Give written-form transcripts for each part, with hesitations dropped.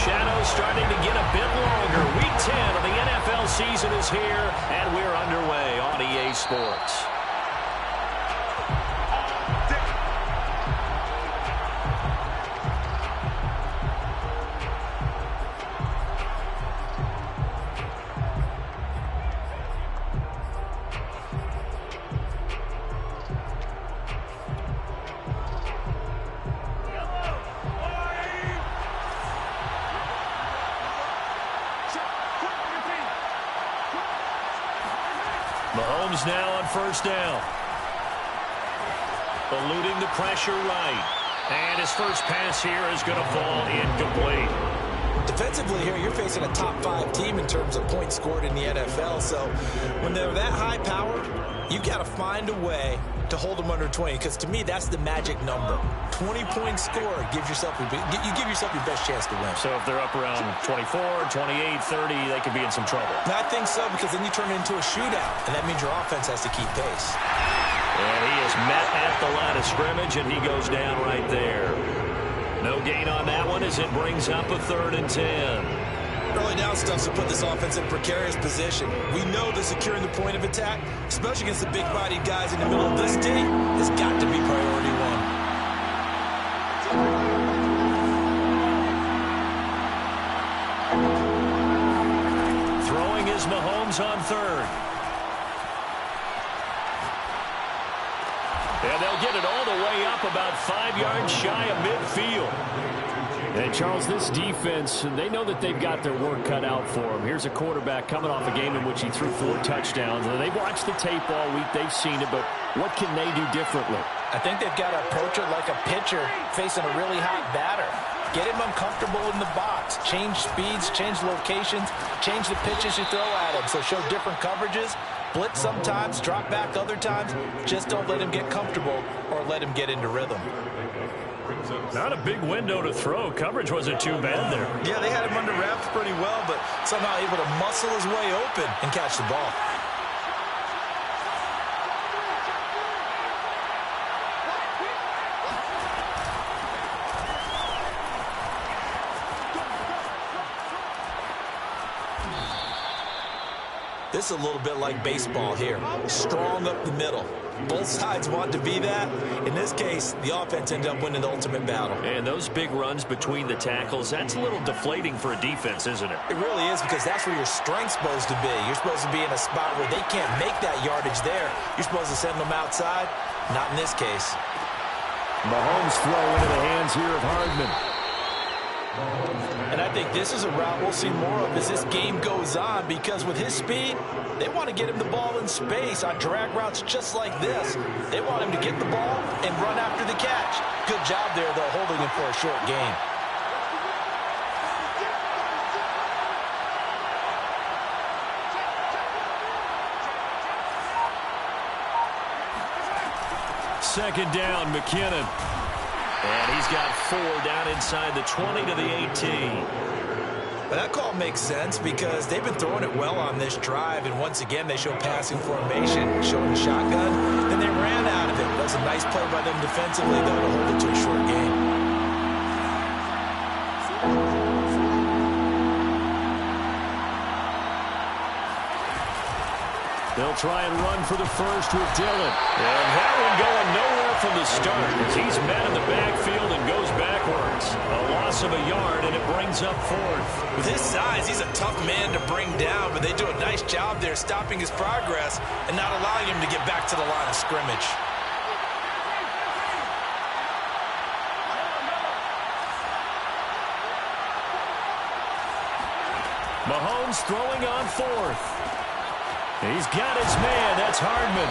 shadows starting to get a bit longer. Week 10 of the NFL season is here, and we're underway on EA Sports. Mahomes now on first down. Eluding the pressure right. And his first pass here is going to fall incomplete. Defensively here, you're facing a top 5 team in terms of points scored in the NFL. So when they're that high power, you've got to find a way to hold them under 20. Because to me, that's the magic number. 20-point score gives yourself you give yourself your best chance to win. So if they're up around 24, 28, 30, they could be in some trouble. I think so, because then you turn it into a shootout, and that means your offense has to keep pace. And he is met at the line of scrimmage, and he goes down right there. No gain on that one as it brings up a 3rd and 10. Early down stuff to put this offense in a precarious position. We know that securing the point of attack, especially against the big-bodied guys in the middle of this D, has got to be priority 1. Throwing is Mahomes on 3rd. And they'll get it all the way up about 5 yards shy of midfield. And, Charles, this defense, they know that they've got their work cut out for them. Here's a quarterback coming off a game in which he threw 4 touchdowns. And they've watched the tape all week. They've seen it, but what can they do differently? I think they've got to approach it like a pitcher facing a really hot batter. Get him uncomfortable in the box. Change speeds, change locations, change the pitches you throw at him. So show different coverages. Blitz sometimes, drop back other times. Just don't let him get comfortable or let him get into rhythm. Not a big window to throw. Coverage wasn't too bad there. Yeah, they had him under wraps pretty well, but somehow able to muscle his way open and catch the ball. This is a little bit like baseball here. Strong up the middle. Both sides want to be that. In this case, the offense ended up winning the ultimate battle. And those big runs between the tackles, that's a little deflating for a defense, isn't it? It really is, because that's where your strength's supposed to be. You're supposed to be in a spot where they can't make that yardage there. You're supposed to send them outside. Not in this case. Mahomes throw into the hands here of Hardman. And I think this is a route we'll see more of as this game goes on, because with his speed, they want to get him the ball in space on drag routes just like this. They want him to get the ball and run after the catch. Good job there, though, holding him for a short gain. Second down, McKinnon. And he's got 4 down inside the 20 to the 18. But that call makes sense because they've been throwing it well on this drive, and once again they show passing formation, showing shotgun. Then they ran out of it. That was a nice play by them defensively, though, to hold it to a short game. They'll try and run for the first with Dillon. And that one going nowhere from the start as he's met in the backfield and goes backwards. A loss of a yard, and it brings up 4th. With his size, he's a tough man to bring down, but they do a nice job there stopping his progress and not allowing him to get back to the line of scrimmage. Mahomes throwing on 4th. He's got his man. That's Hardman.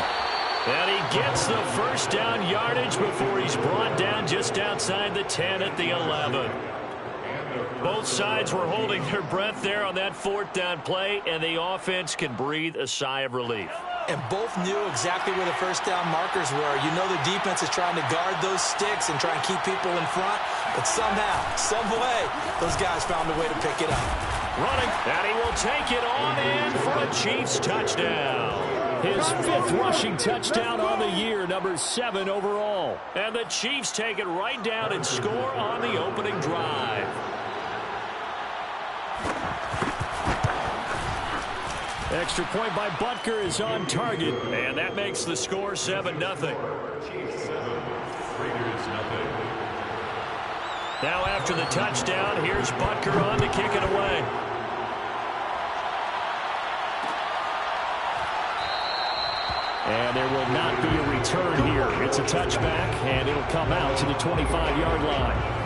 And he gets the first down yardage before he's brought down just outside the 10 at the 11. Both sides were holding their breath there on that 4th down play, and the offense can breathe a sigh of relief. And both knew exactly where the first down markers were. You know the defense is trying to guard those sticks and try and keep people in front, but somehow, some way, those guys found a way to pick it up. Running, and he will take it on in for a Chiefs touchdown. His 5th rushing touchdown on the year, number 7 overall. And the Chiefs take it right down and score on the opening drive. Extra point by Butker is on target, and that makes the score 7-0. Now after the touchdown, here's Butker on to kick it away. And there will not be a return here. It's a touchback, and it'll come out to the 25-yard line.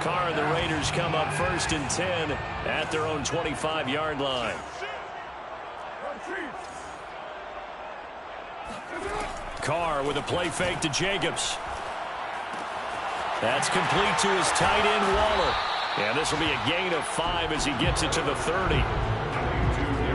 Carr and the Raiders come up 1st and 10 at their own 25-yard line. Carr with a play fake to Jacobs. That's complete to his tight end, Waller. And this will be a gain of 5 as he gets it to the 30.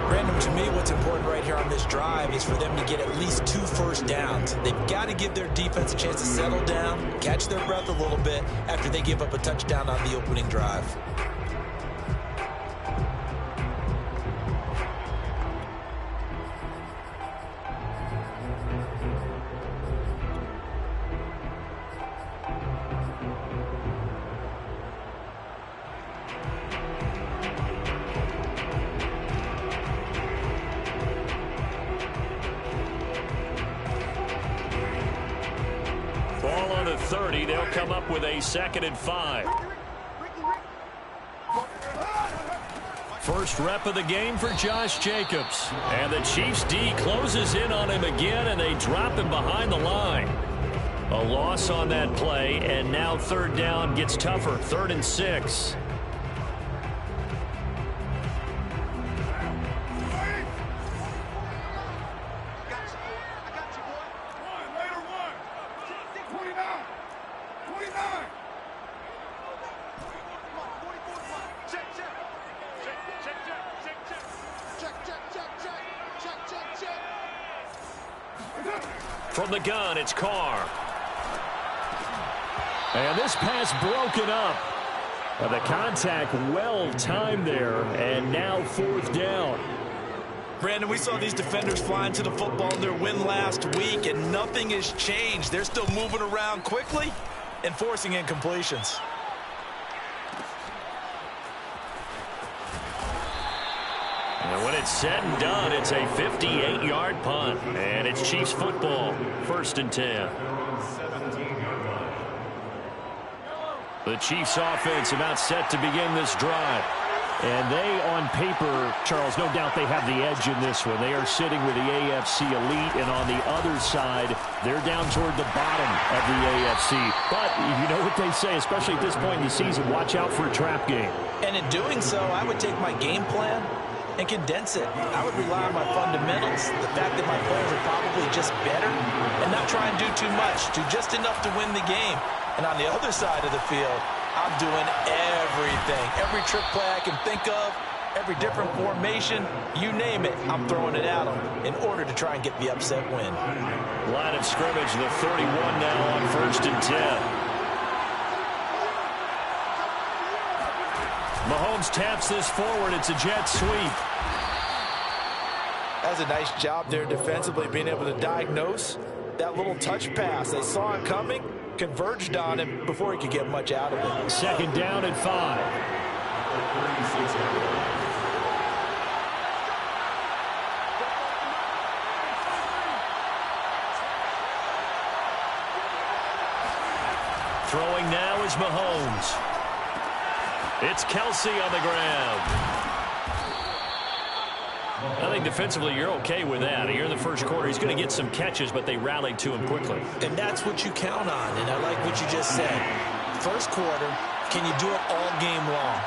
Brandon, to me, what's important right here on this drive is for them to get at least 2 first downs. They've got to give their defense a chance to settle down, catch their breath a little bit after they give up a touchdown on the opening drive. Ball on the 30. They'll come up with a 2nd and 5. First rep of the game for Josh Jacobs. And the Chiefs D closes in on him again, and they drop him behind the line. A loss on that play, and now 3rd down gets tougher. 3rd and 6. From the gun, it's Carr. And this pass broken up. The contact well timed there, and now 4th down. Brandon, we saw these defenders flying to the football in their win last week, and nothing has changed. They're still moving around quickly and forcing incompletions. And when it's said and done, it's a 58-yard punt. And it's Chiefs football, 1st and 10. The Chiefs offense about set to begin this drive. And they, on paper, Charles, no doubt they have the edge in this one. They are sitting with the AFC elite, and on the other side, they're down toward the bottom of the AFC. But you know what they say, especially at this point in the season, watch out for a trap game. And in doing so, I would take my game plan and condense it. I would rely on my fundamentals, the fact that my players are probably just better, and not try and do too much, do just enough to win the game. And on the other side of the field, I'm doing everything. Every trick play I can think of, every different formation, you name it, I'm throwing it at them in order to try and get the upset win. Line of scrimmage, the 31 now on 1st and 10. Mahomes taps this forward. It's a jet sweep. That's a nice job there defensively, being able to diagnose that little touch pass. They saw it coming, converged on him before he could get much out of it. 2nd down and 5. Throwing now is Mahomes. It's Kelsey on the ground. I think defensively you're okay with that. Here in the first quarter, he's going to get some catches, but they rallied to him quickly. And that's what you count on, and I like what you just said. First quarter, can you do it all game long?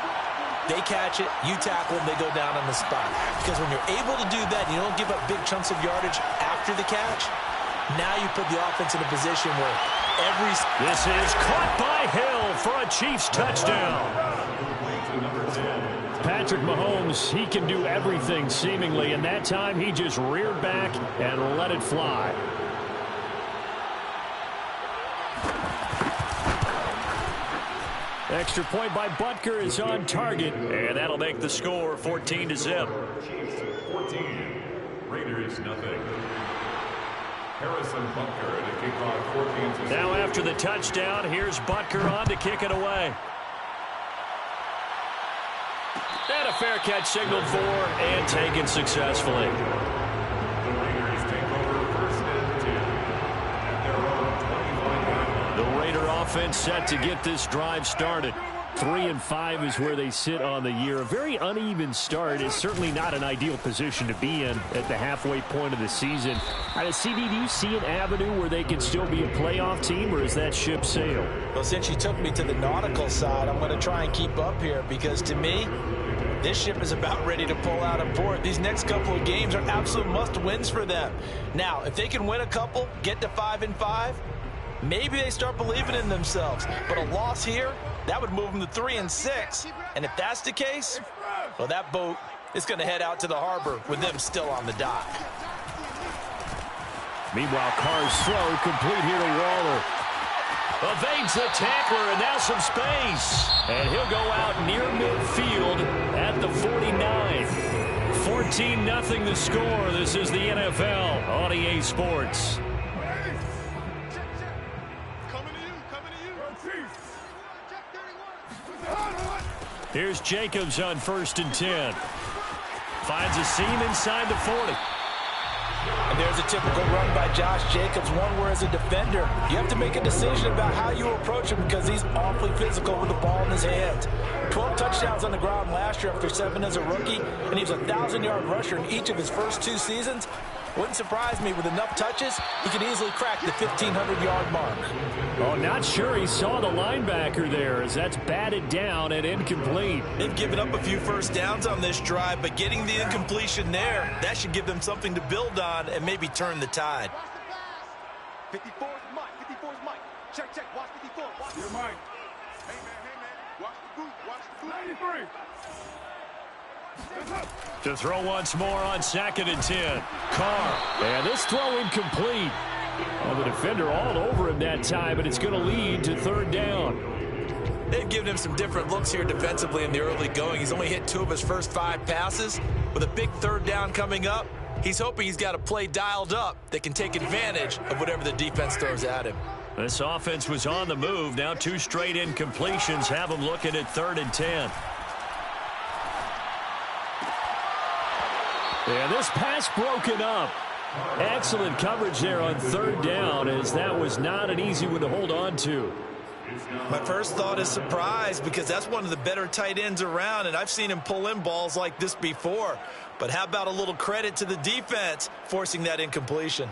They catch it, you tackle them, they go down on the spot. Because when you're able to do that, you don't give up big chunks of yardage after the catch, now you put the offense in a position where every... This is caught by Hill for a Chiefs touchdown. Patrick Mahomes, he can do everything seemingly, and that time he just reared back and let it fly. Extra point by Butker is on target, and that'll make the score 14-0. 14, Raiders nothing. Harrison Butker to kick off 14-0. Now after the touchdown, here's Butker on to kick it away. And a fair catch signaled for and taken successfully. The Raiders take over first and 10 at their own 25-yard line. The Raider offense set to get this drive started. 3-5 is where they sit on the year. A very uneven start is certainly not an ideal position to be in at the halfway point of the season. CD, do you see an avenue where they can still be a playoff team, or is that ship sailed? Well, since you took me to the nautical side, I'm going to try and keep up here because to me, this ship is about ready to pull out of port. These next couple of games are absolute must-wins for them. Now, if they can win a couple, get to 5-5, maybe they start believing in themselves. But a loss here, that would move them to 3-6. And if that's the case, well, that boat is going to head out to the harbor with them still on the dock. Meanwhile, Carr's throw complete here to Waller. Evades the tackler, and now some space. And he'll go out near midfield at the 49. 14-0 the score. This is the NFL on EA Sports. Here's Jacobs on 1st and 10. Finds a seam inside the 40. And there's a typical run by Josh Jacobs, one where as a defender, you have to make a decision about how you approach him because he's awfully physical with the ball in his hands. 12 touchdowns on the ground last year after 7 as a rookie, and he was a 1,000-yard rusher in each of his first 2 seasons. Wouldn't surprise me with enough touches, he could easily crack the 1,500-yard mark. Oh, not sure he saw the linebacker there as that's batted down and incomplete. They've given up a few first downs on this drive, but getting the incompletion there, that should give them something to build on and maybe turn the tide. 54's Mike. 54's Mike. Check. Watch 54. Watch your Mike. Hey, man. Watch the boot. Watch the boot. 93. To throw once more on 2nd and 10. Carr. And this throw incomplete. Well, the defender all over him that time, but it's going to lead to 3rd down. They've given him some different looks here defensively in the early going. He's only hit 2 of his first 5 passes. With a big 3rd down coming up, he's hoping he's got a play dialed up that can take advantage of whatever the defense throws at him. This offense was on the move. Now 2 straight incompletions have them looking at 3rd and 10. And this pass broken up. Excellent coverage there on 3rd down, as that was not an easy one to hold on to. My first thought is surprise because that's one of the better tight ends around, and I've seen him pull in balls like this before. But how about a little credit to the defense forcing that incompletion?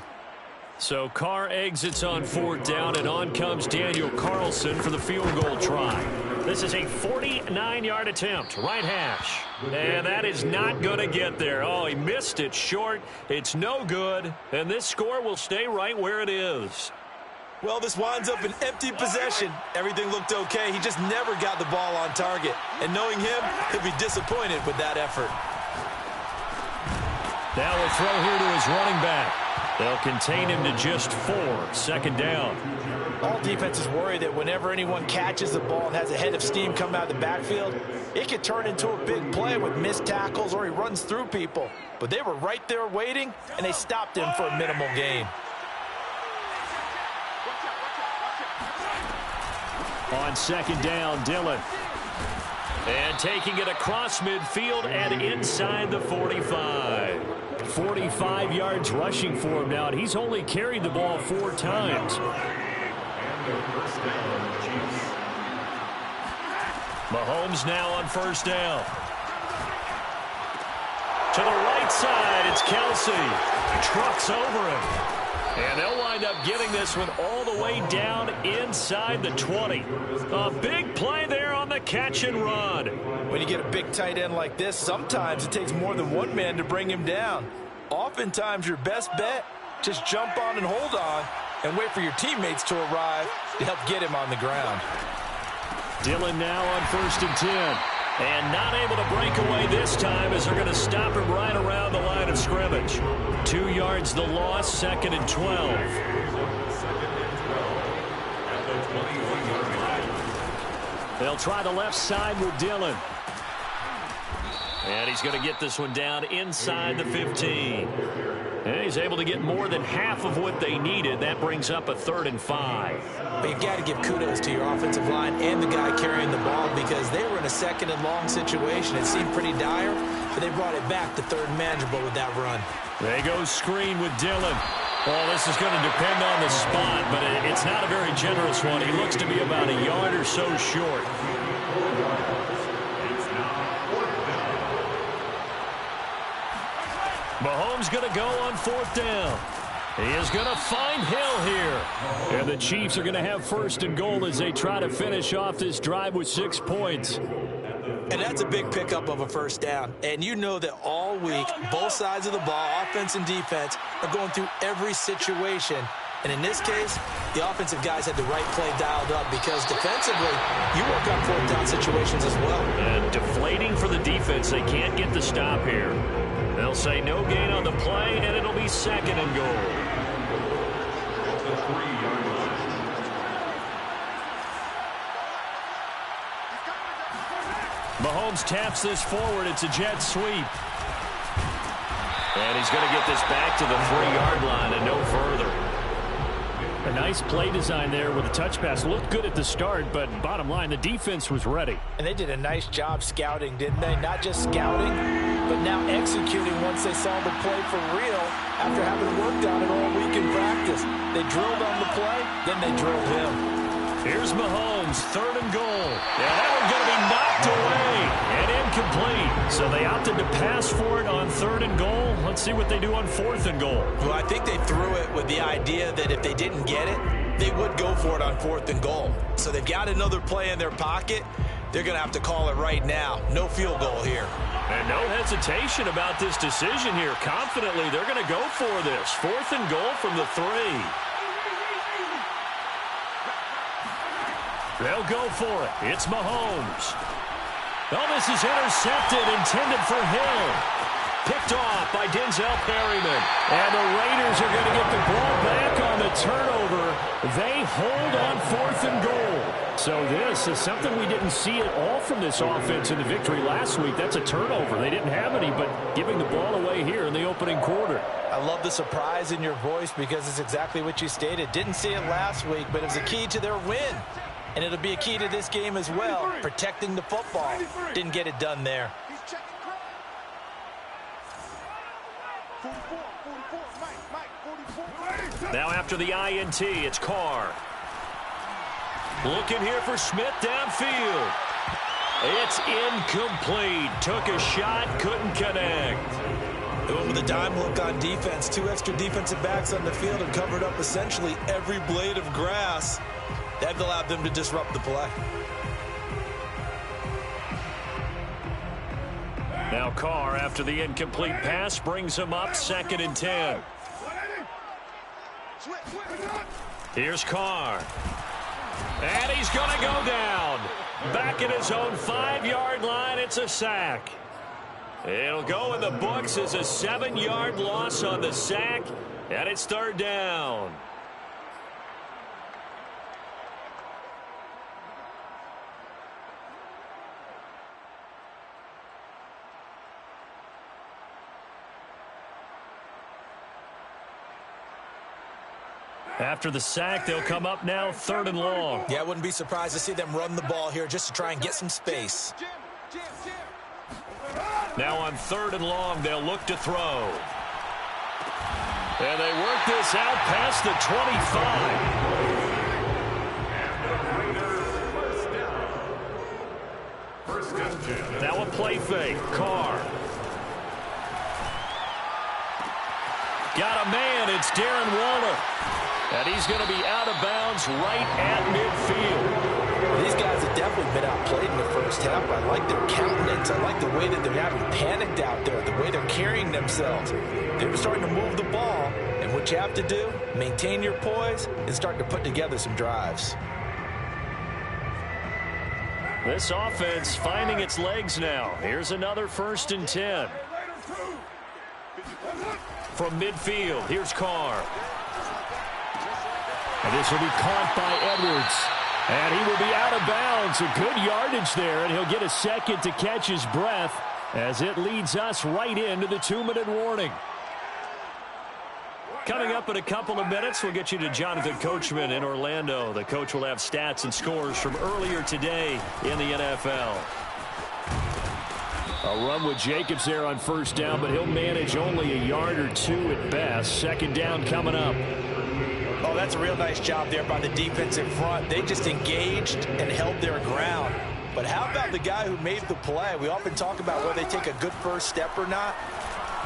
So Carr exits on 4th down, and on comes Daniel Carlson for the field goal try. This is a 49-yard attempt, right hash. And that is not going to get there. Oh, he missed it short. It's no good, and this score will stay right where it is. Well, this winds up an empty possession. Everything looked okay. He just never got the ball on target. And knowing him, he'll be disappointed with that effort. Now a throw here to his running back. They'll contain him to just 4. 2nd down. All defenses worry that whenever anyone catches the ball and has a head of steam come out of the backfield, it could turn into a big play with missed tackles or he runs through people. But they were right there waiting, and they stopped him for a minimal gain. On 2nd down, Dillon. And taking it across midfield and inside the 45. 45 yards rushing for him now, and he's only carried the ball 4 times. Mahomes now on 1st down. To the right side, it's Kelsey. Trucks over him. And they'll wind up getting this one all the way down inside the 20. A big play there on the catch and run. When you get a big tight end like this, sometimes it takes more than one man to bring him down. Oftentimes, your best bet, just jump on and hold on and wait for your teammates to arrive to help get him on the ground. Dillon now on 1st and 10. And not able to break away this time as they're going to stop him right around the line of scrimmage. 2 yards the loss, 2nd and 12. They'll try the left side with Dillon. And he's going to get this one down inside the 15. And he's able to get more than half of what they needed. That brings up a 3rd and 5. But you've got to give kudos to your offensive line and the guy carrying the ball because they were in a 2nd and long situation. It seemed pretty dire, but they brought it back to 3rd and manageable with that run. They go screen with Dillon. Well, this is going to depend on the spot, but it's not a very generous one. He looks to be about a yard or so short. Mahomes going to go on 4th down. He is going to find Hill here. And the Chiefs are going to have 1st and goal as they try to finish off this drive with 6 points. And that's a big pickup of a 1st down. And you know that all week, both sides of the ball, offense and defense, are going through every situation. And in this case, the offensive guys had the right play dialed up because defensively, you work on 4th down situations as well. And deflating for the defense. They can't get the stop here. They'll say no gain on the play, and it'll be 2nd and goal. Mahomes taps this forward. It's a jet sweep. And he's going to get this back to the 3-yard line and no further. A nice play design there with a touch pass. Looked good at the start, but bottom line, the defense was ready. And they did a nice job scouting, didn't they? Not just scouting, but now executing once they saw the play for real after having worked on it all week in practice. They drilled on the play, then they drilled him. Here's Mahomes, 3rd and goal. And that one's going to be knocked away and incomplete. So they opted to pass for it on 3rd and goal. Let's see what they do on 4th and goal. Well, I think they threw it with the idea that if they didn't get it, they would go for it on 4th and goal. So they've got another play in their pocket. They're going to have to call it right now. No field goal here. And no hesitation about this decision here. Confidently, they're going to go for this. 4th and goal from the 3. They'll go for it. It's Mahomes. Oh, this is intercepted, intended for Hill. Picked off by Denzel Perryman. And the Raiders are going to get the ball back on the turnover. They hold on 4th and goal. So this is something we didn't see at all from this offense in the victory last week. That's a turnover. They didn't have any, but giving the ball away here in the opening quarter. I love the surprise in your voice because it's exactly what you stated. Didn't see it last week, but it was a key to their win. And it'll be a key to this game as well, protecting the football. Didn't get it done there. Now after the INT, it's Carr. Looking here for Smith downfield. It's incomplete. Took a shot, couldn't connect. With a dime look on defense, 2 extra defensive backs on the field and covered up essentially every blade of grass. That allowed them to disrupt the play. Now Carr, after the incomplete pass, brings him up 2nd and 10. Here's Carr. And he's going to go down. Back at his own 5-yard line, it's a sack. It'll go in the books as a 7-yard loss on the sack, and it's 3rd down. After the sack, they'll come up now 3rd and long. Yeah, I wouldn't be surprised to see them run the ball here just to try and get some space. Now on 3rd and long, they'll look to throw. And they work this out past the 25. Now a play fake. Carr. Got a man. It's Darren Waller. And he's going to be out of bounds right at midfield. These guys have definitely been outplayed in the first half. I like their countenance. I like the way that they're having panicked out there, the way they're carrying themselves. They're starting to move the ball. And what you have to do, maintain your poise and start to put together some drives. This offense finding its legs now. Here's another 1st and 10. From midfield, here's Carr. And this will be caught by Edwards. And he will be out of bounds. A good yardage there, and he'll get a second to catch his breath as it leads us right into the 2-minute warning. Coming up in a couple of minutes, we'll get you to Jonathan Coachman in Orlando. The coach will have stats and scores from earlier today in the NFL. A run with Jacobs there on first down, but he'll manage only a yard or two at best. Second down coming up. Oh, that's a real nice job there by the defensive front. They just engaged and held their ground. But how about the guy who made the play? We often talk about whether they take a good first step or not.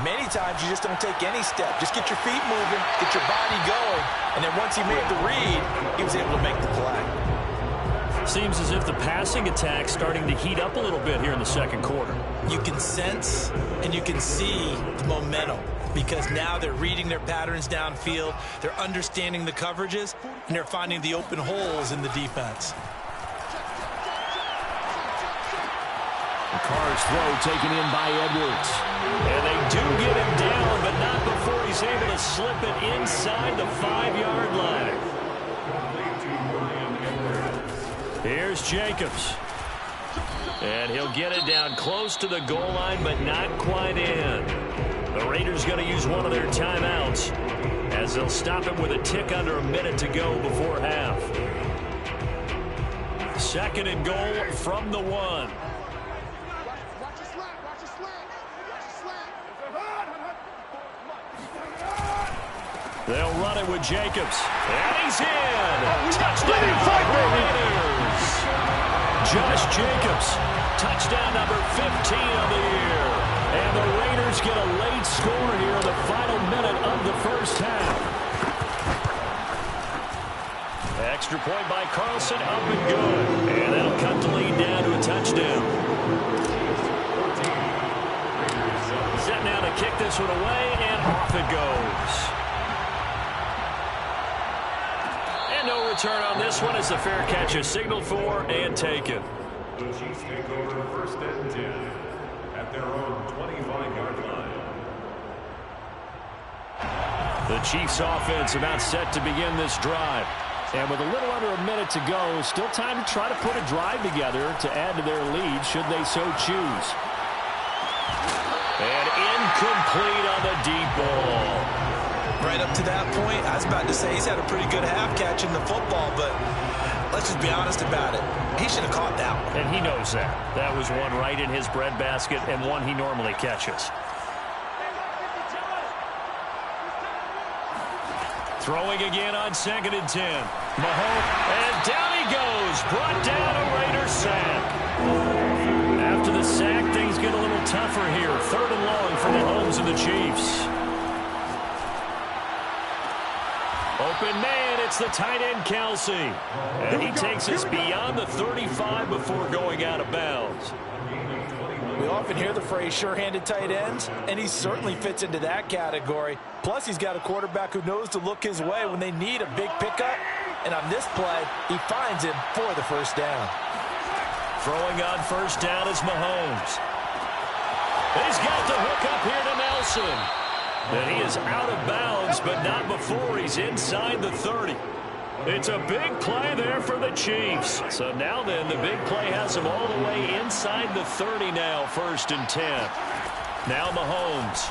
Many times you just don't take any step. Just get your feet moving, get your body going, and then once he made the read, he was able to make the play. Seems as if the passing attack's starting to heat up a little bit here in the second quarter. You can sense and you can see the momentum because now they're reading their patterns downfield, they're understanding the coverages, and they're finding the open holes in the defense. Carr's throw taken in by Edwards. And they do get him down, but not before he's able to slip it inside the 5-yard line. Here's Jacobs. And he'll get it down close to the goal line, but not quite in. The Raiders going to use one of their timeouts as they'll stop it with a tick under a minute to go before half. Second and goal from the 1. They'll run it with Jacobs. And he's in. Touchdown Raiders. Josh Jacobs. Touchdown number 15 of the year. And the Raiders get a late score here in the final minute of the first half. Extra point by Carlson, up and good. And that'll cut the lead down to a touchdown. Set now to kick this one away, and off it goes. No return on this one as the fair catch is signaled for and taken. The Chiefs take over first and 10 at their own 25-yard line. The Chiefs offense about set to begin this drive. And with a little under a minute to go, still time to try to put a drive together to add to their lead should they so choose. And incomplete on the deep ball. Right up to that point, I was about to say he's had a pretty good half catching the football, but let's just be honest about it. He should have caught that one. And he knows that. That was one right in his breadbasket and one he normally catches. Throwing again on second and 10. Mahomes, and down he goes. Brought down a Raider sack. After the sack, things get a little tougher here. Third and long for Mahomes and the Chiefs. Open man, it's the tight end, Kelsey. And he takes us beyond the 35 before going out of bounds. We often hear the phrase sure-handed tight ends, and he certainly fits into that category. Plus, he's got a quarterback who knows to look his way when they need a big pickup. And on this play, he finds him for the first down. Throwing on first down is Mahomes. He's got the hook up here to Nelson. And he is out of bounds, but not before he's inside the 30. It's a big play there for the Chiefs. So now then, the big play has him all the way inside the 30 now, first and 10. Now Mahomes.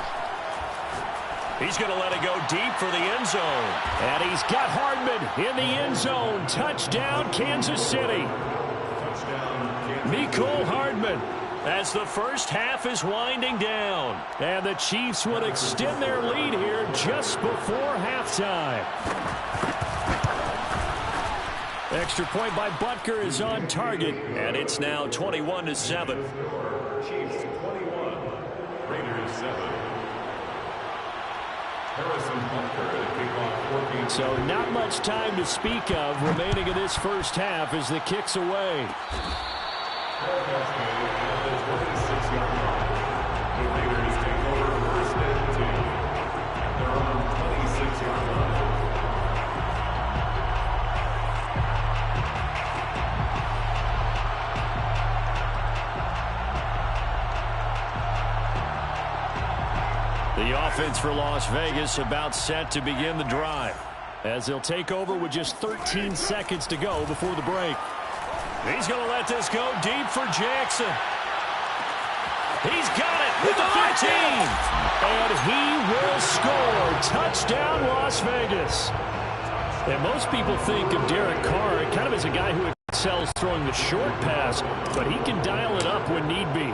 He's going to let it go deep for the end zone. And he's got Hardman in the end zone. Touchdown, Kansas City. Mecole Hardman. As the first half is winding down. And the Chiefs would extend their lead here just before halftime. Extra point by Butker is on target. And it's now 21-7. Chiefs 21, Raiders 7. Harrison Butker to kick off 14. So not much time to speak of remaining in this first half as the kick's away. The offense for Las Vegas about set to begin the drive. as they'll take over with just 13 seconds to go before the break. He's going to let this go deep for Jackson. He's got it with the 15. And he will score. Touchdown, Las Vegas. And most people think of Derek Carr kind of as a guy who excels throwing the short pass, but he can dial it up when need be.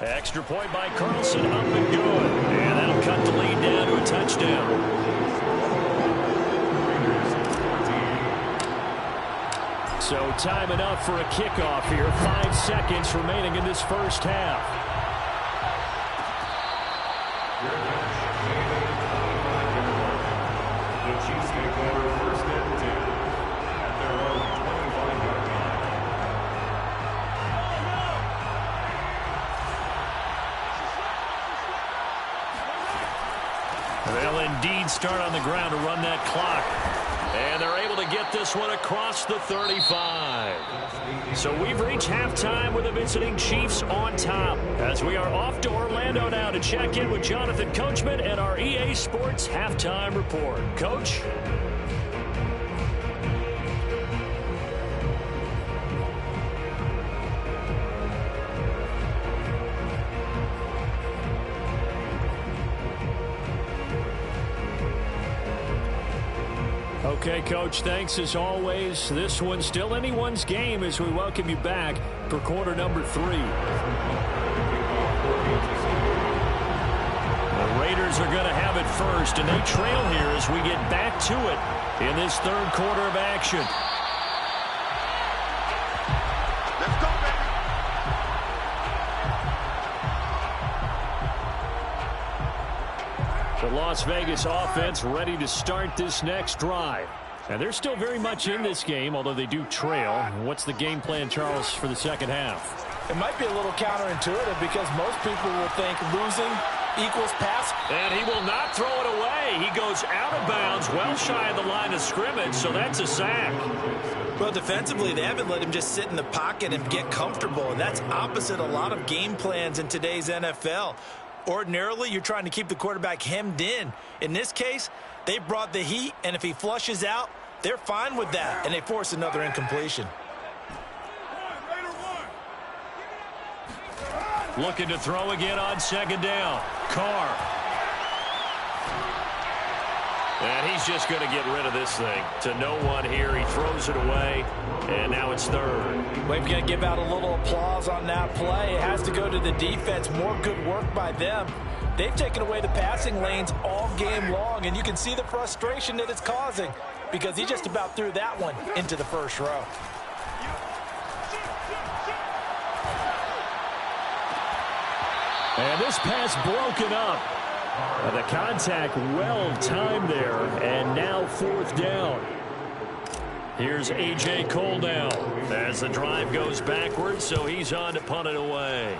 Extra point by Carlson, up and good. And that'll cut the lead down to a touchdown. So time enough for a kickoff here. 5 seconds remaining in this first half. The Chiefs take over first and 10 at their own 25-yard line. They'll indeed start on the ground to run that clock. And they're able to get this one across the 35. So we've reached halftime with the visiting Chiefs on top, as we are off to Orlando now to check in with Jonathan Coachman and our EA Sports Halftime Report. Coach? Okay, Coach, thanks as always. This one's still anyone's game as we welcome you back for quarter number 3. The Raiders are going to have it first, and they trail here as we get back to it in this third quarter of action. Let's go, baby. The Las Vegas offense ready to start this next drive. And they're still very much in this game, although they do trail. What's the game plan, Charles, for the second half? It might be a little counterintuitive because most people will think losing equals pass. And he will not throw it away. He goes out of bounds, well shy of the line of scrimmage, so that's a sack. Well, defensively, they haven't let him just sit in the pocket and get comfortable, and that's opposite a lot of game plans in today's NFL. Ordinarily, you're trying to keep the quarterback hemmed in. In this case, they brought the heat, and if he flushes out, they're fine with that, and they force another incompletion. Looking to throw again on second down. Carr. And he's just going to get rid of this thing. To no one here. He throws it away, and now it's third. We've got to give out a little applause on that play. It has to go to the defense. More good work by them. They've taken away the passing lanes all game long, and you can see the frustration that it's causing because he just about threw that one into the first row. And this pass broken up. The contact well timed there, and now fourth down. Here's A.J. Cole now as the drive goes backwards, so he's on to punt it away.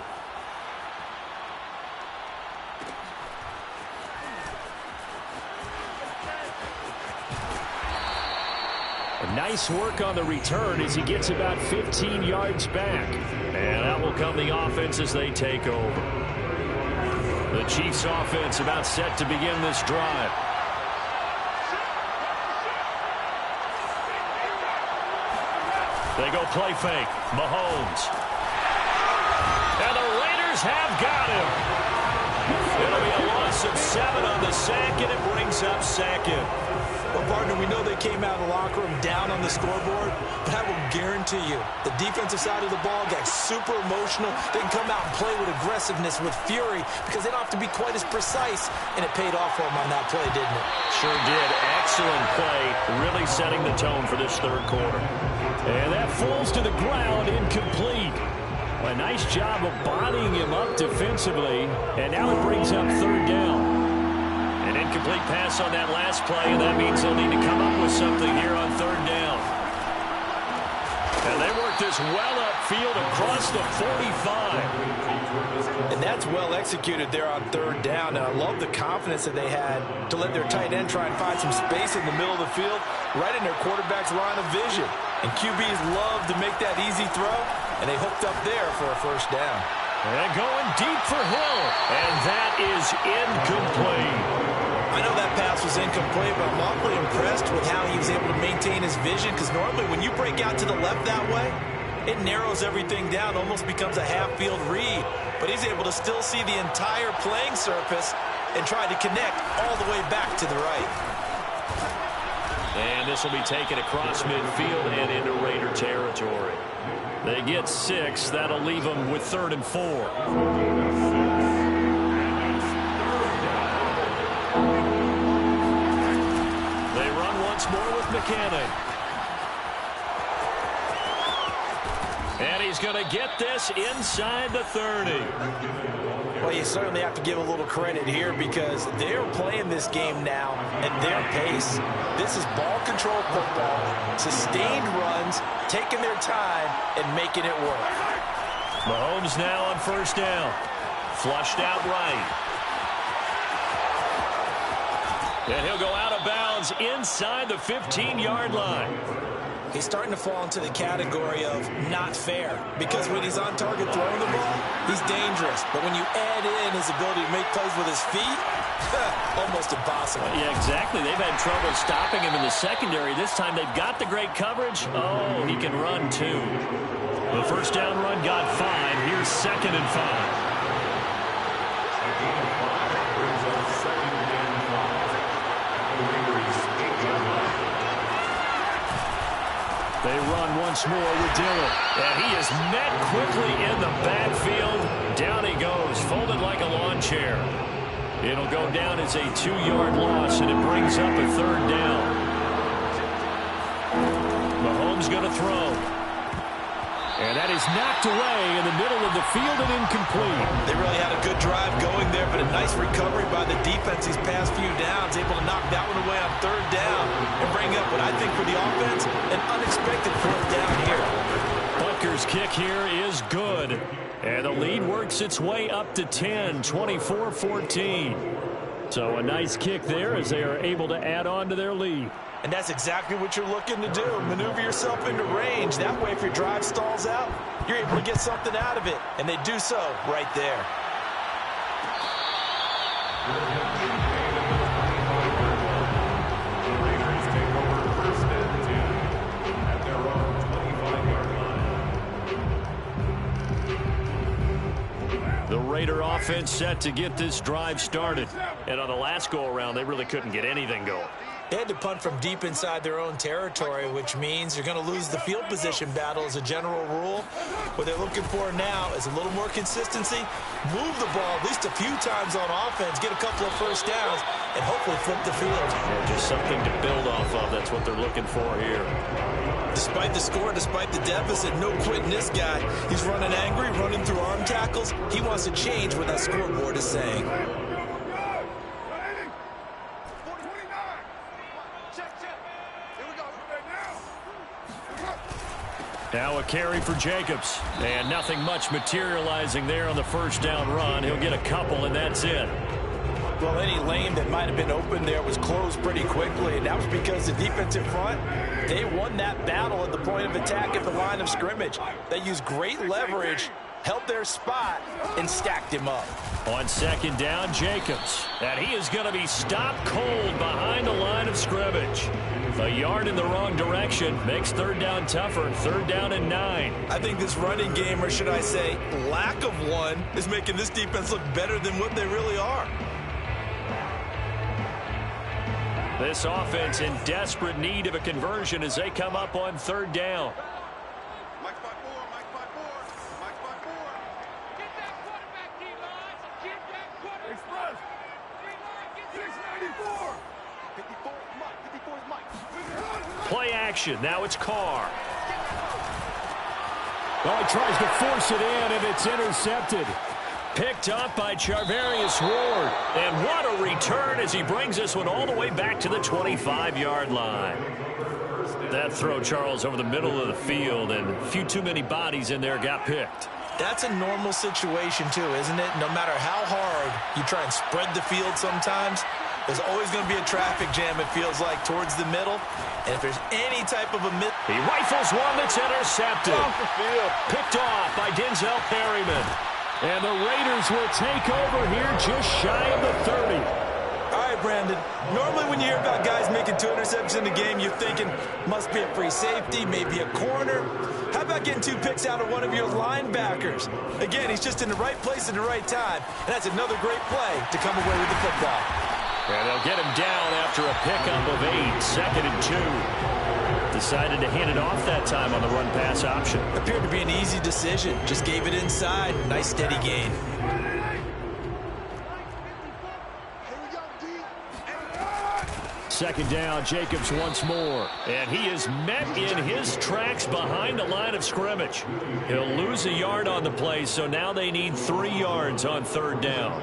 Nice work on the return as he gets about 15 yards back. And out will come the offense as they take over. The Chiefs offense about set to begin this drive. They go play fake. Mahomes. And the Raiders have got him. It'll be a loss of 7 on the sack, and it brings up second. Well, partner, we know they came out of the locker room down on the scoreboard, but I will guarantee you the defensive side of the ball got super emotional. They can come out and play with aggressiveness, with fury, because they don't have to be quite as precise, and it paid off for them on that play, didn't it? Sure did. Excellent play, really setting the tone for this third quarter. And that falls to the ground, incomplete. A nice job of bodying him up defensively, and now it brings up third down. An incomplete pass on that last play, and that means they'll need to come up with something here on third down. And they work this well upfield across the 45. And that's well executed there on third down. And I love the confidence that they had to let their tight end try and find some space in the middle of the field, right in their quarterback's line of vision. And QBs love to make that easy throw, and they hooked up there for a first down. And going deep for Hill, and that is incomplete. pass was incomplete, but I'm awfully impressed with how he was able to maintain his vision, because normally when you break out to the left that way, it narrows everything down, almost becomes a half-field read. But he's able to still see the entire playing surface and try to connect all the way back to the right. And this will be taken across midfield and into Raider territory. They get 6. That'll leave them with 3rd and 4. They run once more with McKinnon. And he's going to get this inside the 30. Well, you certainly have to give a little credit here because they're playing this game now at their pace. This is ball control football, sustained runs, taking their time, and making it work. Mahomes now on 1st down. Flushed out right. And he'll go out of bounds inside the 15-yard line. He's starting to fall into the category of not fair, because when he's on target throwing the ball, he's dangerous. But when you add in his ability to make plays with his feet, almost impossible. Yeah, exactly. They've had trouble stopping him in the secondary. This time they've got the great coverage. Oh, he can run too. The 1st down run got 5. Here's 2nd and 5. They run once more with Dillon. And he is met quickly in the backfield. Down he goes, folded like a lawn chair. It'll go down as a 2-yard loss, and it brings up a 3rd down. Mahomes going to throw. And that is knocked away in the middle of the field and incomplete. They really had a good drive going there, but a nice recovery by the defense these past few downs, able to knock that one away on 3rd down and bring up what I think for the offense, an unexpected 4th down here. Butker's kick here is good. And the lead works its way up to 10, 24-14. So a nice kick there as they are able to add on to their lead. And that's exactly what you're looking to do. Maneuver yourself into range. That way, if your drive stalls out, you're able to get something out of it. And they do so right there. The Raiders take over 1st and 10 at their own 25-yard line. The Raider offense set to get this drive started. And on the last go-around, they really couldn't get anything going. They had to punt from deep inside their own territory, which means you're going to lose the field position battle as a general rule. What they're looking for now is a little more consistency, move the ball at least a few times on offense, get a couple of 1st downs, and hopefully flip the field. Yeah, just something to build off of. That's what they're looking for here. Despite the score, despite the deficit, no quitting this guy. He's running angry, running through arm tackles. He wants to change what that scoreboard is saying. Now a carry for Jacobs. And nothing much materializing there on the 1st down run. He'll get a couple, and that's it. Well, any lane that might have been open there was closed pretty quickly, and that was because the defensive front, they won that battle at the point of attack at the line of scrimmage. They used great leverage, held their spot, and stacked him up. On 2nd down, Jacobs. And he is going to be stopped cold behind the line of scrimmage. A yard in the wrong direction makes 3rd down tougher. 3rd down and 9. I think this running game, or should I say lack of one, is making this defense look better than what they really are. This offense in desperate need of a conversion as they come up on 3rd down. Mike 5-4, Mike 5-4, Mike 5-4. Get that quarterback, D-line. Get that quarterback. Express. 694. 54, Mike. 54 is Mike. Play action. Now it's Carr. Well, he tries to force it in, and it's intercepted. Picked up by Charvarius Ward. And what a return as he brings this one all the way back to the 25-yard line. That throw, Charles, over the middle of the field, and a few too many bodies in there got picked. That's a normal situation, too, isn't it? No matter how hard you try and spread the field sometimes, there's always going to be a traffic jam, it feels like, towards the middle. And if there's any type of a he rifles one that's intercepted. off the field. Picked off by Denzel Perryman. And the Raiders will take over here just shy of the 30. All right, right, Brandon. Normally when you hear about guys making 2 interceptions in a game, you're thinking, must be a free safety, maybe a corner. How about getting 2 picks out of one of your linebackers? Again, he's just in the right place at the right time, and that's another great play to come away with the football. And they'll get him down after a pickup of 8, 2nd and 2. Decided to hand it off that time on the run-pass option. Appeared to be an easy decision. Just gave it inside. Nice steady gain. Second down, Jacobs once more. And he is met in his tracks behind the line of scrimmage. He'll lose a yard on the play, so now they need 3 yards on 3rd down.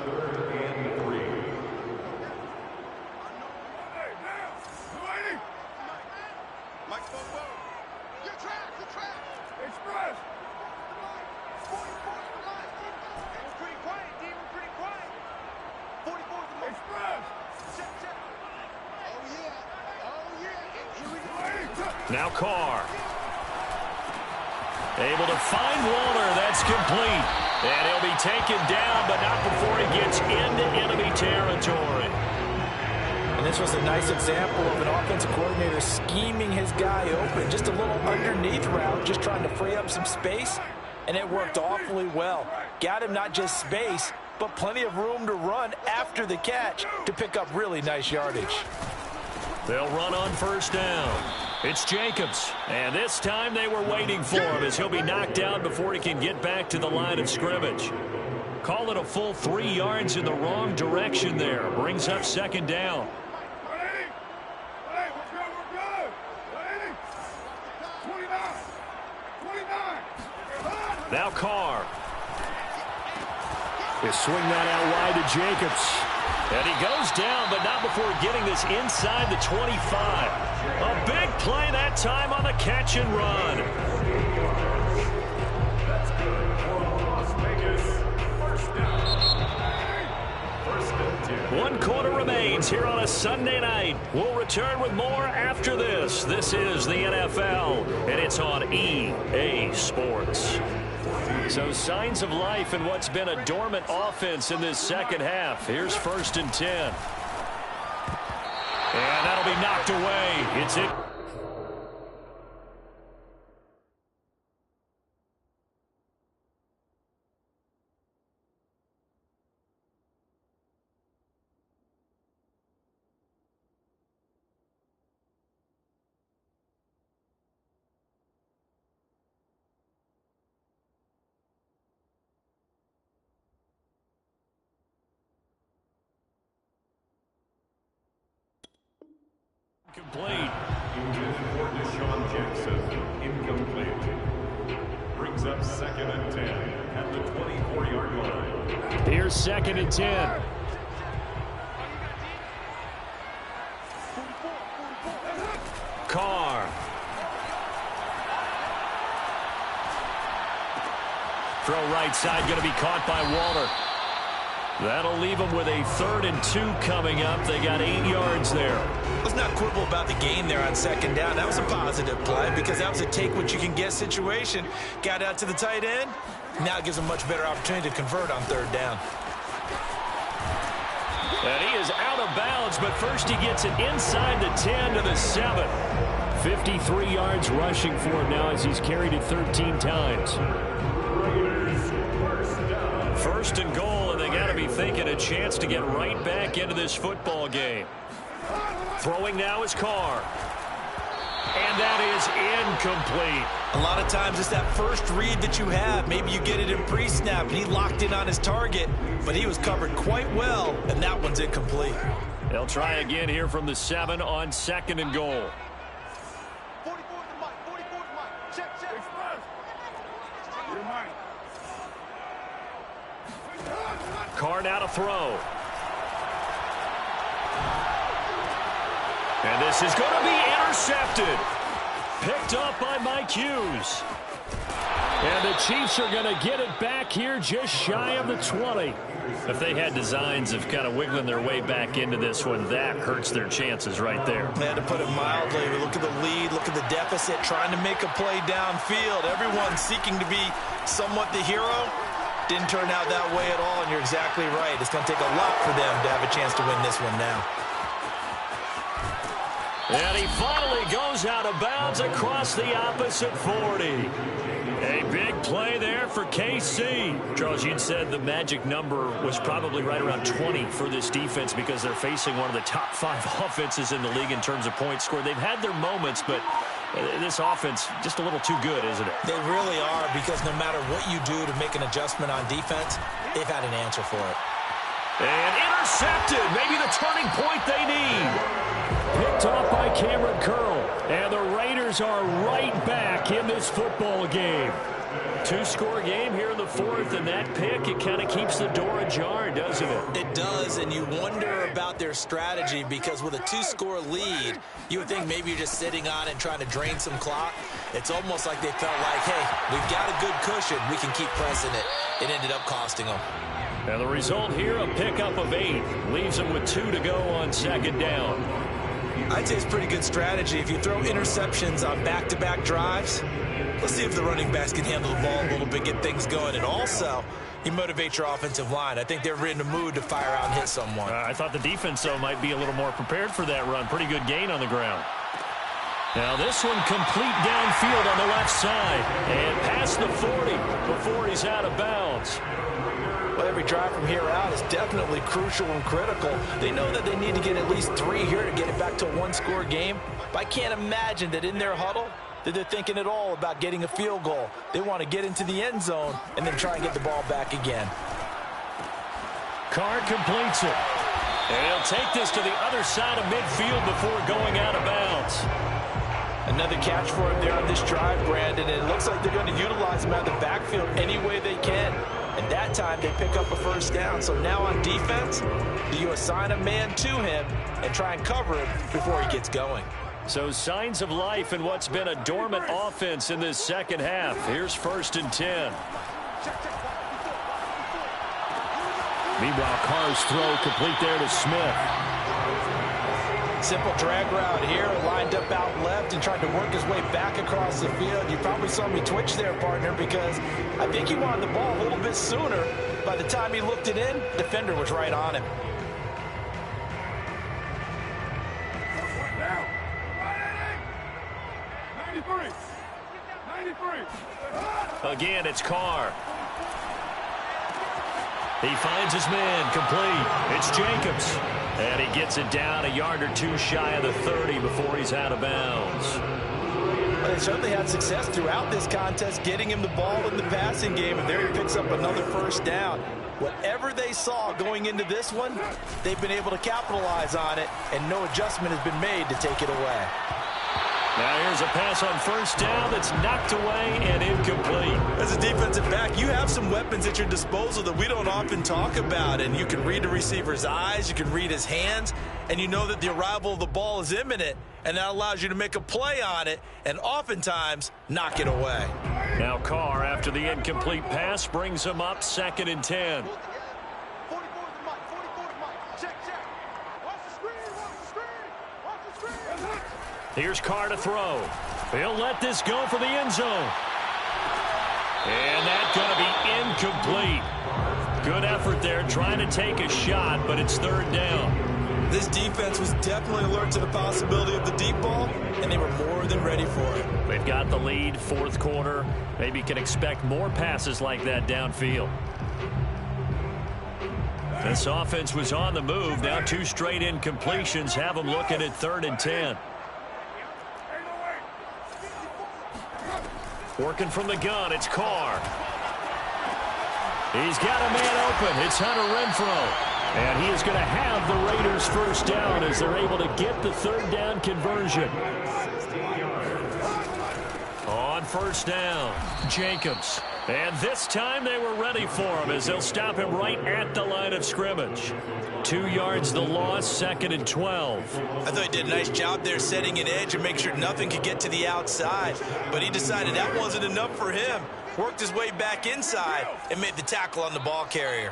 Now Carr. Able to find Waller. That's complete. And he'll be taken down, but not before he gets into enemy territory. And this was a nice example of an offensive coordinator scheming his guy open. Just a little underneath route, just trying to free up some space. And it worked awfully well. Got him not just space, but plenty of room to run after the catch to pick up really nice yardage. They'll run on 1st down. It's Jacobs, and this time they were waiting for him as he'll be knocked down before he can get back to the line of scrimmage. Call it a full 3 yards in the wrong direction there. Brings up 2nd down. Now Carr. They swing that out wide to Jacobs. And he goes down, but not before getting this inside the 25. A big play that time on the catch and run. That's good for Las Vegas. 1st down. 1st and 10. 1 quarter remains here on a Sunday night. We'll return with more after this. This is the NFL, and it's on EA Sports. So signs of life in what's been a dormant offense in this 2nd half. Here's 1st and 10. And that'll be knocked away. It's it. Complete. For Deshaun Jackson, incomplete. Brings up 2nd and 10 at the 24-yard line. Here's 2nd and 10. Carr. Throw right side, going to be caught by Waller. That'll leave them with a 3rd and 2 coming up. They got 8 yards there. Let's not quibble about the gain there on 2nd down. That was a positive play because that was a take-what-you-can-get situation. Got out to the tight end. Now it gives them a much better opportunity to convert on 3rd down. And he is out of bounds, but first he gets it inside the 10 to the 7. 53 yards rushing for him now as he's carried it 13 times. 1st and goal, and they got to be thinking a chance to get right back into this football game. Throwing now is Carr. And that is incomplete. A lot of times it's that first read that you have. Maybe you get it in pre-snap, and he locked in on his target, but he was covered quite well, and that one's incomplete. They'll try again here from the 7 on 2nd and goal. 44's the mic, 44's the mic. Check, check. You're mine. Carr now to throw. And this is going to be intercepted. Picked up by Mike Hughes. And the Chiefs are going to get it back here just shy of the 20. If they had designs of kind of wiggling their way back into this one, that hurts their chances right there. Man, to put it mildly, we look at the lead, look at the deficit, trying to make a play downfield. Everyone seeking to be somewhat the hero. Didn't turn out that way at all, and you're exactly right. It's going to take a lot for them to have a chance to win this one now. And he finally goes out of bounds across the opposite 40. A big play there for KC. Charles, you'd said the magic number was probably right around 20 for this defense because they're facing one of the top 5 offenses in the league in terms of points scored. They've had their moments, but this offense just a little too good, isn't it? They really are, because no matter what you do to make an adjustment on defense, they've had an answer for it. And intercepted. Maybe the turning point they need. Picked off by Cameron Curl. And the Raiders are right back in this football game. 2-score game here in the 4th, and that pick, it kind of keeps the door ajar, doesn't it? It does, and you wonder about their strategy, because with a 2-score lead, you would think maybe you're just sitting on it and trying to drain some clock. It's almost like they felt like, hey, we've got a good cushion. We can keep pressing it. It ended up costing them. And the result here, a pickup of 8. Leaves them with 2 to go on 2nd down. I'd say it's pretty good strategy. If you throw interceptions on back-to-back drives, let's see if the running backs can handle the ball a little bit, get things going. And also, you motivate your offensive line. I think they're in the mood to fire out and hit someone. I thought the defense, though, might be a little more prepared for that run. Pretty good gain on the ground. Now this one complete downfield on the left side. And past the 40 before he's out of bounds. Well, every drive from here out is definitely crucial and critical. They know that they need to get at least 3 here to get it back to a 1-score game. But I can't imagine that in their huddle that they're thinking at all about getting a field goal. They want to get into the end zone and then try and get the ball back again. Carr completes it. And he'll take this to the other side of midfield before going out of bounds. Another catch for him there on this drive, Brandon. And it looks like they're going to utilize him out of the backfield any way they can. And that time they pick up a 1st down. So now on defense, do you assign a man to him and try and cover him before he gets going? So signs of life in what's been a dormant offense in this 2nd half. Here's 1st and 10. Meanwhile, Carr's throw complete there to Smith. Simple drag route here, lined up out left and tried to work his way back across the field. You probably saw me twitch there, partner, because I think he wanted the ball a little bit sooner. By the time he looked it in, defender was right on him. Again, it's Carr. He finds his man, complete. It's Jacobs. And he gets it down a yard or 2 shy of the 30 before he's out of bounds. Well, they certainly had success throughout this contest, getting him the ball in the passing game, and there he picks up another 1st down. Whatever they saw going into this one, they've been able to capitalize on it, and no adjustment has been made to take it away. Now here's a pass on 1st down that's knocked away and incomplete. As a defensive back, you have some weapons at your disposal that we don't often talk about, and you can read the receiver's eyes, you can read his hands, and you know that the arrival of the ball is imminent, and that allows you to make a play on it and oftentimes knock it away. Now Carr, after the incomplete pass, brings him up 2nd and 10. Here's Carr to throw. He'll let this go for the end zone. And that's going to be incomplete. Good effort there, trying to take a shot, but it's 3rd down. This defense was definitely alert to the possibility of the deep ball, and they were more than ready for it. They've got the lead, 4th quarter. Maybe can expect more passes like that downfield. This offense was on the move. Now 2 straight incompletions have them looking at 3rd and 10. Working from the gun, it's Carr. He's got a man open. It's Hunter Renfrow. And he is going to have the Raiders' 1st down as they're able to get the 3rd down conversion. On 1st down, Jacobs. And this time they were ready for him as they'll stop him right at the line of scrimmage. 2 yards the loss, 2nd and 12. I thought he did a nice job there setting an edge and make sure nothing could get to the outside. But he decided that wasn't enough for him. Worked his way back inside and made the tackle on the ball carrier.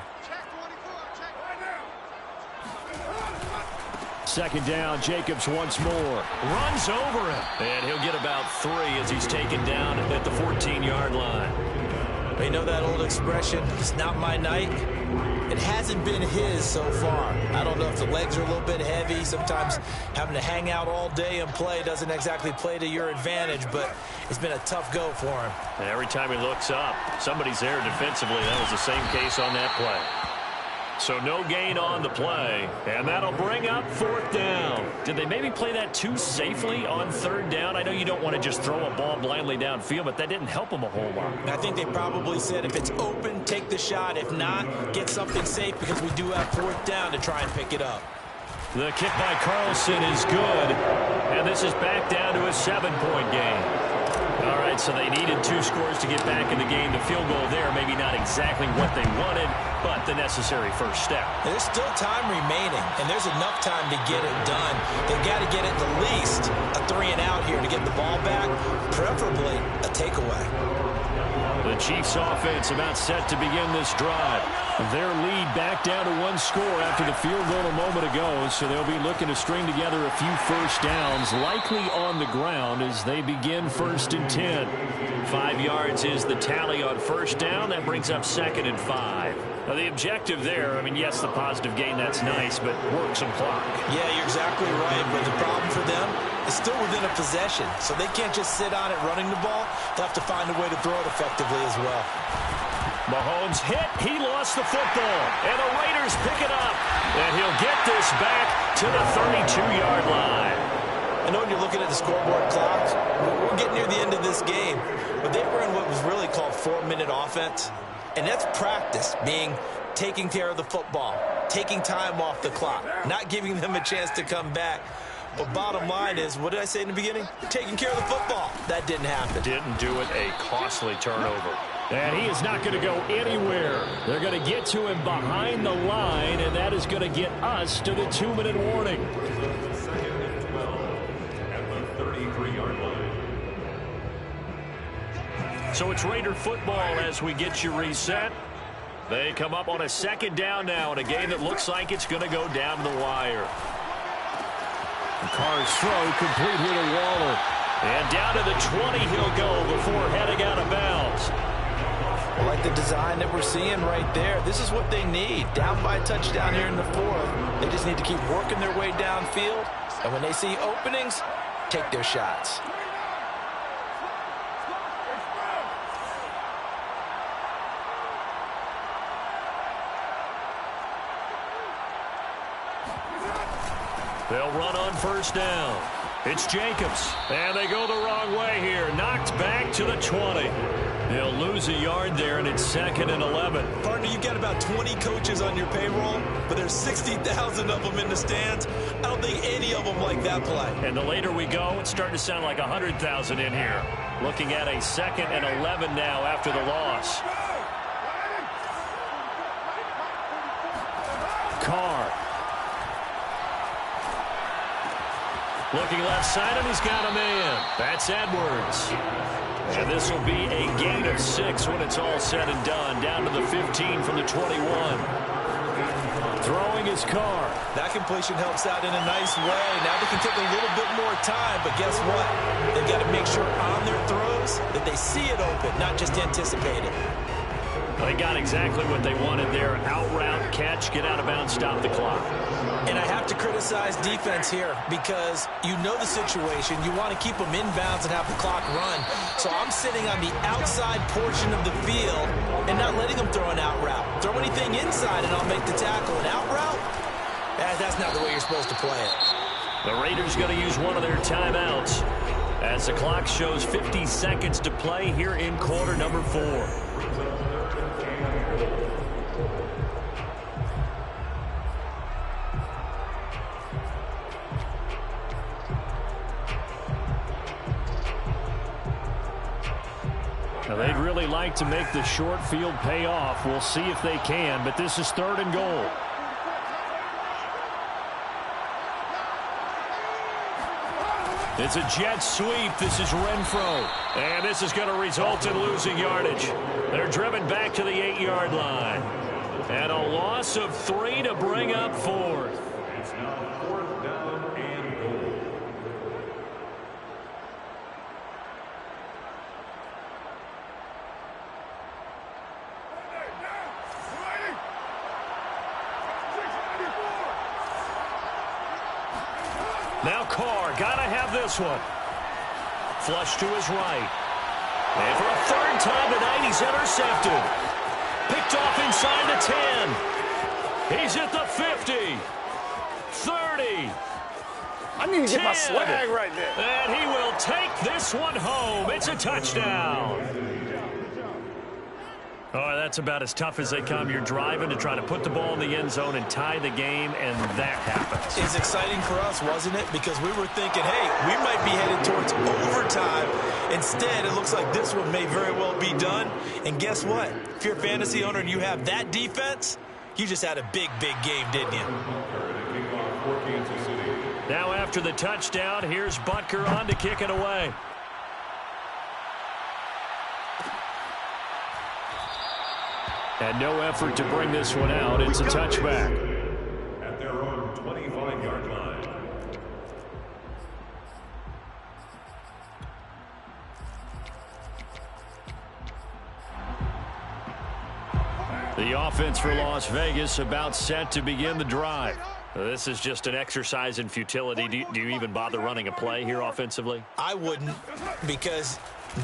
2nd down, Jacobs once more. Runs over him. And he'll get about 3 as he's taken down at the 14-yard line. You know that old expression, it's not my night. It hasn't been his so far. I don't know if the legs are a little bit heavy. Sometimes having to hang out all day and play doesn't exactly play to your advantage, but it's been a tough go for him. And every time he looks up, somebody's there defensively. That was the same case on that play. So no gain on the play, and that'll bring up 4th down. Did they maybe play that too safely on 3rd down? I know you don't want to just throw a ball blindly downfield, but that didn't help them a whole lot. I think they probably said if it's open, take the shot. If not, get something safe because we do have 4th down to try and pick it up. The kick by Carlson is good, and this is back down to a 7-point game. All right, so they needed 2 scores to get back in the game. The field goal there, maybe not exactly what they wanted, but the necessary first step. There's still time remaining, and there's enough time to get it done. They've got to get at the least a 3-and-out here to get the ball back, preferably a takeaway. The Chiefs offense about set to begin this drive. Their lead back down to 1 score after the field goal a moment ago, so they'll be looking to string together a few first downs, likely on the ground as they begin 1st and 10. 5 yards is the tally on 1st down. That brings up 2nd and 5. Now the objective there, I mean, yes, the positive gain, that's nice, but work some clock. Yeah, you're exactly right, but the problem for them is still within a possession, so they can't just sit on it running the ball. They'll have to find a way to throw it effectively as well. Mahomes hit. He lost the football. And the Raiders pick it up. And he'll get this back to the 32-yard line. I know when you're looking at the scoreboard clock, we're getting near the end of this game, but they were in what was really called 4-minute offense. And that's practice, being taking care of the football, taking time off the clock, not giving them a chance to come back. But bottom line is, what did I say in the beginning? Taking care of the football. That didn't happen. Didn't do it. A costly turnover. And he is not going to go anywhere. They're going to get to him behind the line, and that is going to get us to the 2-minute warning. 2nd and 12 at the 33-yard line. So it's Raider football as we get you reset. They come up on a 2nd down now in a game that looks like it's going to go down to the wire. Carr's throw complete here to Waller. And down to the 20 he'll go before heading out of bounds. I like the design that we're seeing right there. This is what they need. Down by a touchdown here in the 4th. They just need to keep working their way downfield. And when they see openings, take their shots. They'll run on 1st down. It's Jacobs. And they go the wrong way here. Knocked back to the 20. They'll lose a yard there, and it's 2nd and 11. Partner, you've got about 20 coaches on your payroll, but there's 60,000 of them in the stands. I don't think any of them like that play. And the later we go, it's starting to sound like 100,000 in here. Looking at a 2nd and 11 now after the loss. Carr. Looking left side, and he's got a man. That's Edwards. And this will be a gain of 6 when it's all said and done. Down to the 15 from the 21. Throwing his Carr. That completion helps out in a nice way. Now they can take a little bit more time, but guess what? They've got to make sure on their throws that they see it open, not just anticipate it. They got exactly what they wanted there. Out route, catch, get out of bounds, stop the clock. And I have to criticize defense here because you know the situation. You want to keep them in bounds and have the clock run. So I'm sitting on the outside portion of the field and not letting them throw an out route. Throw anything inside and I'll make the tackle. An out route? That's not the way you're supposed to play it. The Raiders going to use one of their timeouts as the clock shows 50 seconds to play here in quarter number 4. Now they'd really like to make the short field pay off. We'll see if they can, but this is 3rd and goal. It's a jet sweep. This is Renfro. And this is going to result in losing yardage. They're driven back to the 8-yard line. And a loss of 3 to bring up 4th. It's now 4th down and goal. Now Carr, gotta have this one. Flush to his right. And for a third time tonight, he's intercepted. Picked off inside the 10. He's at the 50. 30. I need to get my swag right there. And he will take this one home. It's a touchdown. Oh, that's about as tough as they come. You're driving to try to put the ball in the end zone and tie the game, and that happens. It's exciting for us, wasn't it? Because we were thinking, hey, we might be headed towards overtime. Instead, it looks like this one may very well be done. And guess what? If you're a fantasy owner and you have that defense, you just had a big, big game, didn't you? Now after the touchdown, here's Butker on to kick it away. And no effort to bring this one out. It's a touchback. At their own 25-yard line. The offense for Las Vegas about set to begin the drive. This is just an exercise in futility. Do you even bother running a play here offensively? I wouldn't, because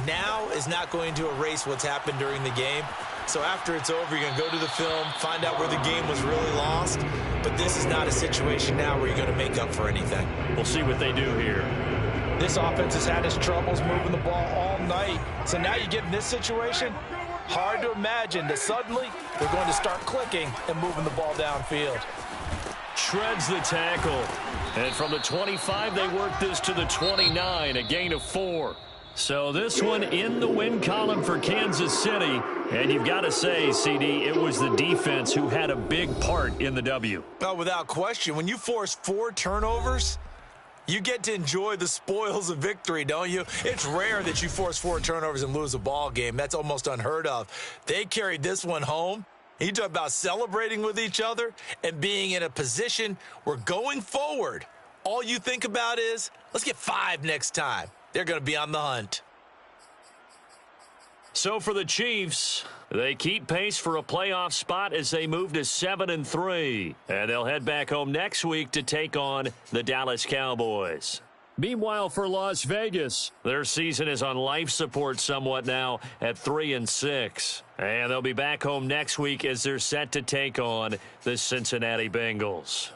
now is not going to erase what's happened during the game. So after it's over, you're going to go to the film, find out where the game was really lost. But this is not a situation now where you're going to make up for anything. We'll see what they do here. This offense has had its troubles moving the ball all night. So now you get in this situation, hard to imagine that suddenly they're going to start clicking and moving the ball downfield. Shreds the tackle. And from the 25, they work this to the 29, a gain of 4. So this one in the win column for Kansas City. And you've got to say, CD, it was the defense who had a big part in the W. Oh, without question. When you force 4 turnovers, you get to enjoy the spoils of victory, don't you? It's rare that you force 4 turnovers and lose a ball game. That's almost unheard of. They carried this one home. You talk about celebrating with each other and being in a position where going forward, all you think about is, let's get 5 next time. They're going to be on the hunt. So for the Chiefs, they keep pace for a playoff spot as they move to 7-3. And they'll head back home next week to take on the Dallas Cowboys. Meanwhile, for Las Vegas, their season is on life support somewhat now at 3-6. And they'll be back home next week as they're set to take on the Cincinnati Bengals.